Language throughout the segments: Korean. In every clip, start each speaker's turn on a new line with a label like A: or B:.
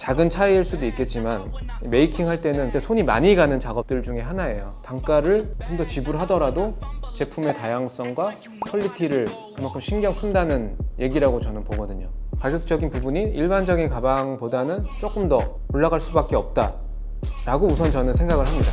A: 작은 차이일 수도 있겠지만 메이킹 할 때는 진짜 손이 많이 가는 작업들 중에 하나예요. 단가를 좀 더 지불하더라도 제품의 다양성과 퀄리티를 그만큼 신경 쓴다는 얘기라고 저는 보거든요. 가격적인 부분이 일반적인 가방보다는 조금 더 올라갈 수밖에 없다 라고 우선 저는 생각을 합니다.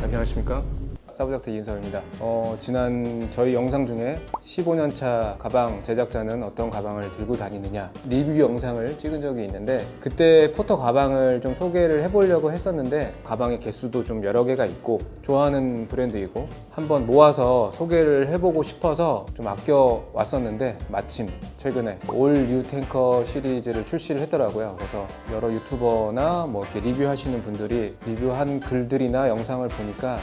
A: 안녕하십니까, 사부작트 이인섭입니다. 지난 저희 영상 중에 15년차 가방 제작자는 어떤 가방을 들고 다니느냐 리뷰 영상을 찍은 적이 있는데, 그때 포터 가방을 좀 소개를 해보려고 했었는데 가방의 개수도 좀 여러 개가 있고 좋아하는 브랜드이고 한번 모아서 소개를 해보고 싶어서 좀 아껴 왔었는데, 마침 최근에 올 뉴탱커 시리즈를 출시를 했더라고요. 그래서 여러 유튜버나 뭐 이렇게 리뷰하시는 분들이 리뷰한 글들이나 영상을 보니까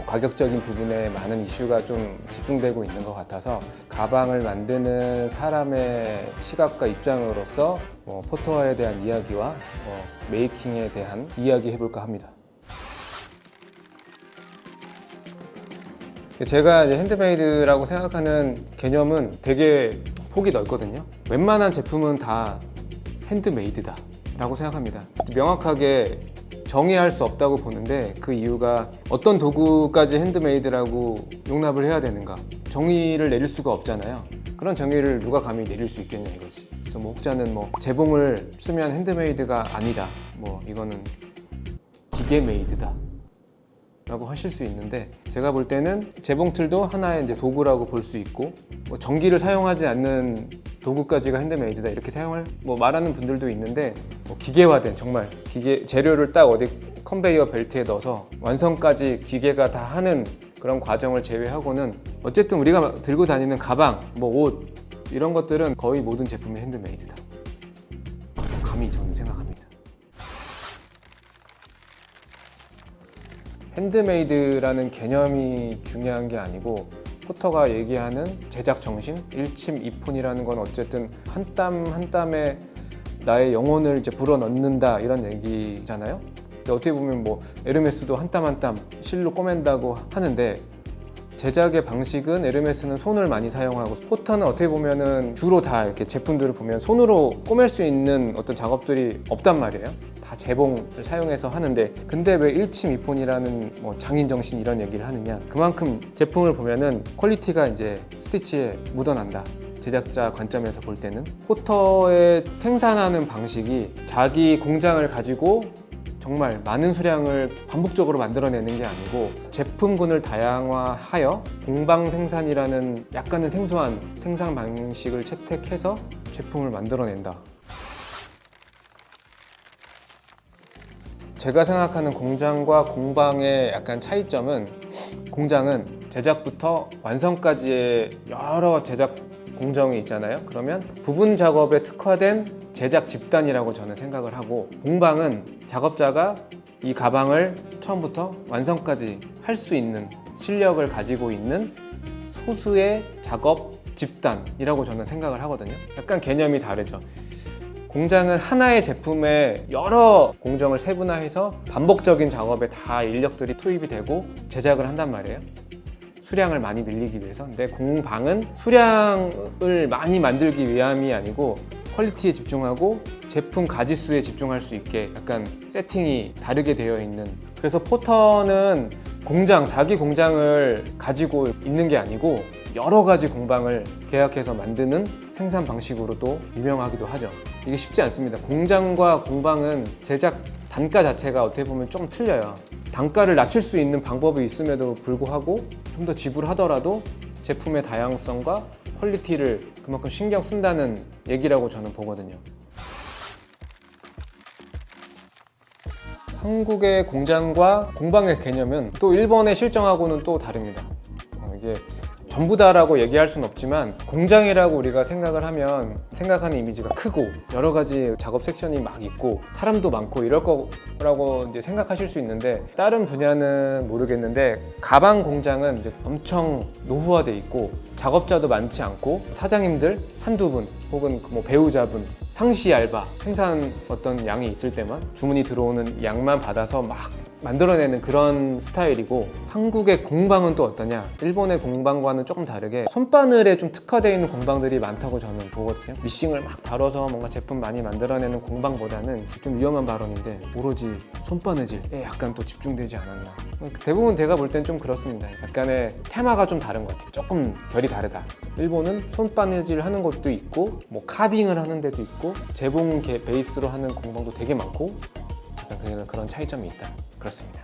A: 가격적인 부분에 많은 이슈가 좀 집중되고 있는 것 같아서 가방을 만드는 사람의 시각과 입장으로서 포터에 대한 이야기와 메이킹에 대한 이야기 해볼까 합니다. 제가 이제 핸드메이드라고 생각하는 개념은 되게 폭이 넓거든요. 웬만한 제품은 다 핸드메이드다 라고 생각합니다. 명확하게 정의할 수 없다고 보는데, 그 이유가 어떤 도구까지 핸드메이드라고 용납을 해야 되는가, 정의를 내릴 수가 없잖아요. 그런 정의를 누가 감히 내릴 수 있겠냐 이거지. 그래서 혹자는 재봉을 쓰면 핸드메이드가 아니다, 이거는 기계메이드다 라고 하실 수 있는데, 제가 볼 때는 재봉틀도 하나의 이제 도구라고 볼 수 있고, 전기를 사용하지 않는 도구까지가 핸드메이드다 이렇게 말하는 분들도 있는데, 기계화된 정말 재료를 딱 어디 컨베이어 벨트에 넣어서 완성까지 기계가 다 하는 그런 과정을 제외하고는 어쨌든 우리가 들고 다니는 가방, 옷 이런 것들은 거의 모든 제품이 핸드메이드다, 감히 저는 생각합니다. 핸드메이드라는 개념이 중요한 게 아니고, 포터가 얘기하는 제작 정신, 일침 이폰이라는 건 어쨌든 한 땀 한 땀에 나의 영혼을 이제 불어넣는다 이런 얘기잖아요. 근데 어떻게 보면 에르메스도 한 땀 한 땀 실로 꼬맨다고 하는데, 제작의 방식은 에르메스는 손을 많이 사용하고, 포터는 어떻게 보면은 주로 다 이렇게 제품들을 보면 손으로 꼬맬 수 있는 어떤 작업들이 없단 말이에요. 다 재봉을 사용해서 하는데, 근데 왜 일침 이폰이라는 장인 정신 이런 얘기를 하느냐, 그만큼 제품을 보면은 퀄리티가 이제 스티치에 묻어난다. 제작자 관점에서 볼 때는 포터의 생산하는 방식이 자기 공장을 가지고 정말 많은 수량을 반복적으로 만들어내는 게 아니고, 제품군을 다양화하여 공방 생산이라는 약간은 생소한 생산 방식을 채택해서 제품을 만들어낸다. 제가 생각하는 공장과 공방의 약간 차이점은, 공장은 제작부터 완성까지의 여러 제작 공정이 있잖아요. 그러면 부분 작업에 특화된 제작 집단이라고 저는 생각을 하고, 공방은 작업자가 이 가방을 처음부터 완성까지 할 수 있는 실력을 가지고 있는 소수의 작업 집단이라고 저는 생각을 하거든요. 약간 개념이 다르죠. 공장은 하나의 제품에 여러 공정을 세분화해서 반복적인 작업에 다 인력들이 투입이 되고 제작을 한단 말이에요. 수량을 많이 늘리기 위해서. 근데 공방은 수량을 많이 만들기 위함이 아니고 퀄리티에 집중하고 제품 가지수에 집중할 수 있게 약간 세팅이 다르게 되어 있는, 그래서 포터는 자기 공장을 가지고 있는 게 아니고 여러 가지 공방을 계약해서 만드는 생산 방식으로도 유명하기도 하죠. 이게 쉽지 않습니다. 공장과 공방은 제작 단가 자체가 어떻게 보면 좀 틀려요. 단가를 낮출 수 있는 방법이 있음에도 불구하고 좀 더 지불하더라도 제품의 다양성과 퀄리티를 그만큼 신경 쓴다는 얘기라고 저는 보거든요. 한국의 공장과 공방의 개념은 또 일본의 실정하고는 또 다릅니다. 이게 전부 다라고 얘기할 수는 없지만 공장이라고 우리가 생각을 하면 생각하는 이미지가 크고 여러 가지 작업 섹션이 막 있고 사람도 많고 이럴 거라고 이제 생각하실 수 있는데 다른 분야는 모르겠는데 가방 공장은 이제 엄청 노후화돼 있고 작업자도 많지 않고 사장님들 한두 분 혹은 뭐 배우자분 상시 알바 생산 어떤 양이 있을 때만 주문이 들어오는 양만 받아서 막 만들어내는 그런 스타일이고 한국의 공방은 또 어떠냐 일본의 공방과는 조금 다르게 손바늘에 좀 특화되어 있는 공방들이 많다고 저는 보거든요. 미싱을 막 다뤄서 뭔가 제품 많이 만들어내는 공방보다는 좀 위험한 발언인데 오로지 손바느질에 약간 또 집중되지 않았나. 대부분 제가 볼 땐 좀 그렇습니다. 약간의 테마가 좀 다른 것 같아요. 조금 결이 다르다. 일본은 손바느질 하는 것도 있고 뭐 카빙을 하는 데도 있고 재봉 베이스로 하는 공방도 되게 많고 약간 그런 차이점이 있다. 그렇습니다.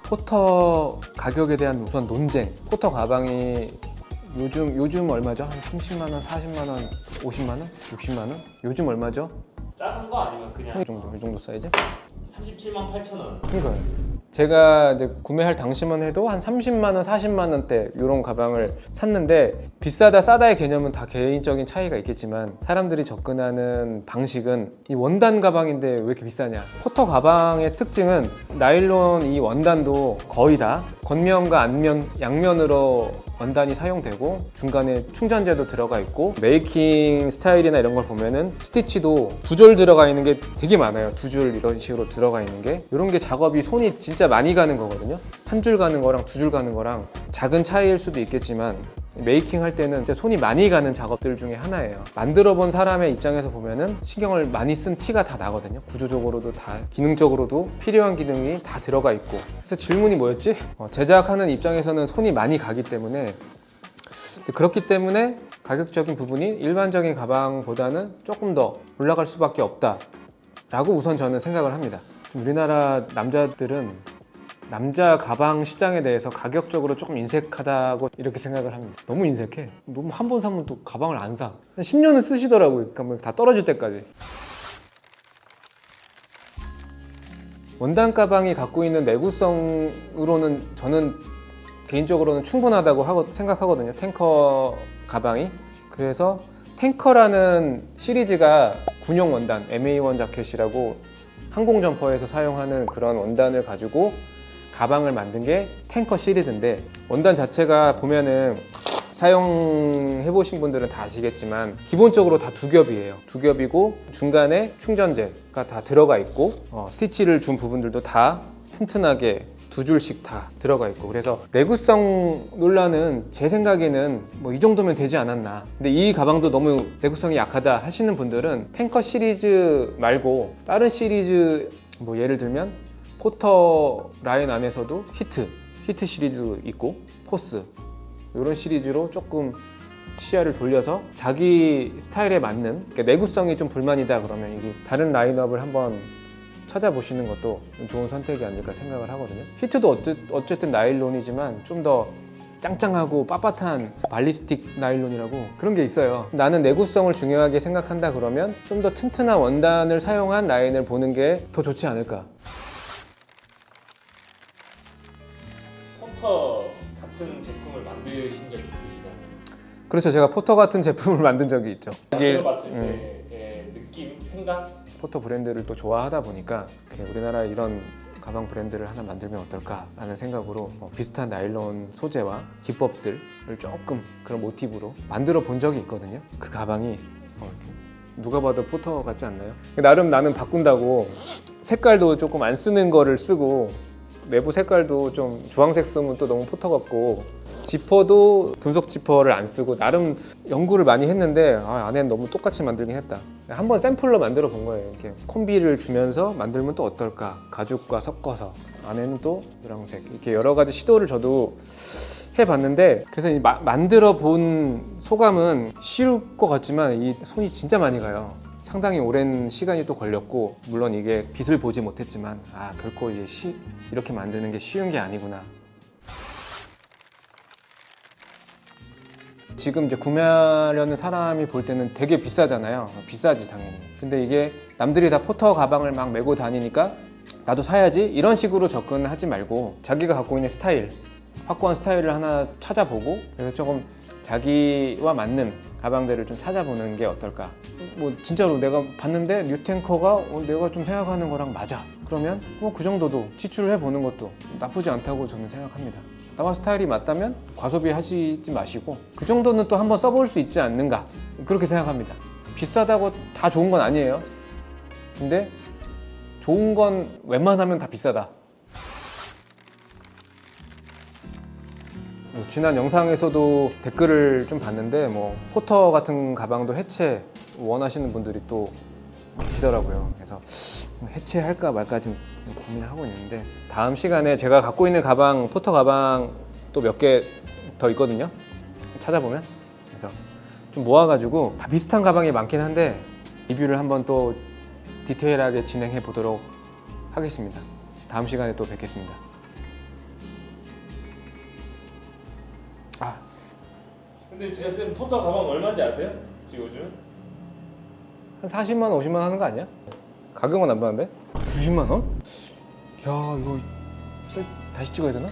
A: 포터 가격에 대한 우선 논쟁. 포터 가방이 요즘 얼마죠? 한 30만 원, 40만 원, 50만 원, 60만 원? 요즘 얼마죠?
B: 작은 거 아니면 그냥
A: 이 정도 사이즈?
B: 37만 8천 원.
A: 그러니까요. 제가 이제 구매할 당시만 해도 한 30만 원, 40만 원대 이런 가방을 샀는데 비싸다 싸다의 개념은 다 개인적인 차이가 있겠지만 사람들이 접근하는 방식은 이 원단 가방인데 왜 이렇게 비싸냐. 포터 가방의 특징은 나일론 이 원단도 거의 다 겉면과 앞면 양면으로 원단이 사용되고 중간에 충전재도 들어가 있고 메이킹 스타일이나 이런 걸 보면은 스티치도 두 줄 들어가 있는 게 되게 많아요. 두 줄 이런 식으로 들어가 있는 게 이런 게 작업이 손이 진짜 많이 가는 거거든요. 한 줄 가는 거랑 두 줄 가는 거랑 작은 차이일 수도 있겠지만 메이킹 할 때는 진짜 손이 많이 가는 작업들 중에 하나예요. 만들어 본 사람의 입장에서 보면은 신경을 많이 쓴 티가 다 나거든요. 구조적으로도 다 기능적으로도 필요한 기능이 다 들어가 있고. 그래서 질문이 뭐였지? 제작하는 입장에서는 손이 많이 가기 때문에 그렇기 때문에 가격적인 부분이 일반적인 가방보다는 조금 더 올라갈 수밖에 없다 라고 우선 저는 생각을 합니다. 우리나라 남자들은 남자 가방 시장에 대해서 가격적으로 조금 인색하다고 이렇게 생각을 합니다. 너무 인색해. 너무 한 번 사면 또 가방을 안 사. 한 10년은 쓰시더라고요. 그러니까 다 떨어질 때까지. 원단 가방이 갖고 있는 내구성으로는 저는 개인적으로는 충분하다고 생각하거든요. 탱커 가방이. 그래서 탱커라는 시리즈가 군용 원단 MA1 자켓이라고 항공 점퍼에서 사용하는 그런 원단을 가지고 가방을 만든 게 탱커 시리즈인데 원단 자체가 보면은 사용해 보신 분들은 다 아시겠지만 기본적으로 다 두 겹이에요. 두 겹이고 중간에 충전재가 다 들어가 있고 스티치를 준 부분들도 다 튼튼하게 두 줄씩 다 들어가 있고 그래서 내구성 논란은 제 생각에는 뭐 이 정도면 되지 않았나. 근데 이 가방도 너무 내구성이 약하다 하시는 분들은 탱커 시리즈 말고 다른 시리즈 뭐 예를 들면 포터 라인 안에서도 히트 시리즈 있고 포스 이런 시리즈로 조금 시야를 돌려서 자기 스타일에 맞는 그러니까 내구성이 좀 불만이다 그러면 이게 다른 라인업을 한번 찾아보시는 것도 좋은 선택이 아닐까 생각을 하거든요. 히트도 어쨌든 나일론이지만 좀 더 짱짱하고 빳빳한 발리스틱 나일론이라고 그런 게 있어요. 나는 내구성을 중요하게 생각한다 그러면 좀 더 튼튼한 원단을 사용한 라인을 보는 게 더 좋지 않을까.
B: 포터 같은 제품을 만드신 적이 있으시나요?
A: 그렇죠. 제가 포터 같은 제품을 만든 적이 있죠.
B: 만들어봤을 때의 느낌, 생각?
A: 포터 브랜드를 또 좋아하다 보니까 우리나라 이런 가방 브랜드를 하나 만들면 어떨까라는 생각으로 비슷한 나일론 소재와 기법들을 조금 그런 모티브로 만들어 본 적이 있거든요. 그 가방이 누가 봐도 포터 같지 않나요? 나름 나는 바꾼다고 색깔도 조금 안 쓰는 거를 쓰고 내부 색깔도 좀 주황색 쓰면 또 너무 포터 같고 지퍼도 금속 지퍼를 안 쓰고 나름 연구를 많이 했는데 안에는 너무 똑같이 만들긴 했다. 한번 샘플로 만들어 본 거예요. 이렇게 콤비를 주면서 만들면 또 어떨까? 가죽과 섞어서 안에는 또 노란색 이렇게 여러 가지 시도를 저도 해봤는데 그래서 만들어 본 소감은 쉬울 것 같지만 이 손이 진짜 많이 가요. 상당히 오랜 시간이 또 걸렸고 물론 이게 빛을 보지 못했지만 결코 이게 이렇게 만드는 게 쉬운 게 아니구나. 지금 이제 구매하려는 사람이 볼 때는 되게 비싸잖아요. 비싸지 당연히. 근데 이게 남들이 다 포터 가방을 막 메고 다니니까 나도 사야지 이런 식으로 접근하지 말고 자기가 갖고 있는 스타일 확고한 스타일을 하나 찾아보고 그래서 조금 자기와 맞는 가방들을 좀 찾아보는 게 어떨까. 뭐 진짜로 내가 봤는데 뉴탱커가 내가 좀 생각하는 거랑 맞아. 그러면 뭐 그 정도도 지출을 해보는 것도 나쁘지 않다고 저는 생각합니다. 나와 스타일이 맞다면 과소비 하시지 마시고 그 정도는 또 한번 써볼 수 있지 않는가 그렇게 생각합니다. 비싸다고 다 좋은 건 아니에요. 근데 좋은 건 웬만하면 다 비싸다. 지난 영상에서도 댓글을 좀 봤는데 뭐 포터 같은 가방도 해체 원하시는 분들이 또 계시더라고요. 그래서 해체할까 말까 좀 고민하고 있는데 다음 시간에 제가 갖고 있는 가방 포터 가방 또 몇 개 더 있거든요. 찾아보면 그래서 좀 모아가지고 다 비슷한 가방이 많긴 한데 리뷰를 한번 또 디테일하게 진행해 보도록 하겠습니다. 다음 시간에 또 뵙겠습니다.
B: 근데 진짜 쌤 포터 가방 얼마인지 아세요? 지금 요즘?
A: 한 40만 원, 50만 원 하는 거 아니야? 가격은 안 봤는데? 90만 원? 야 이거 다시 찍어야 되나?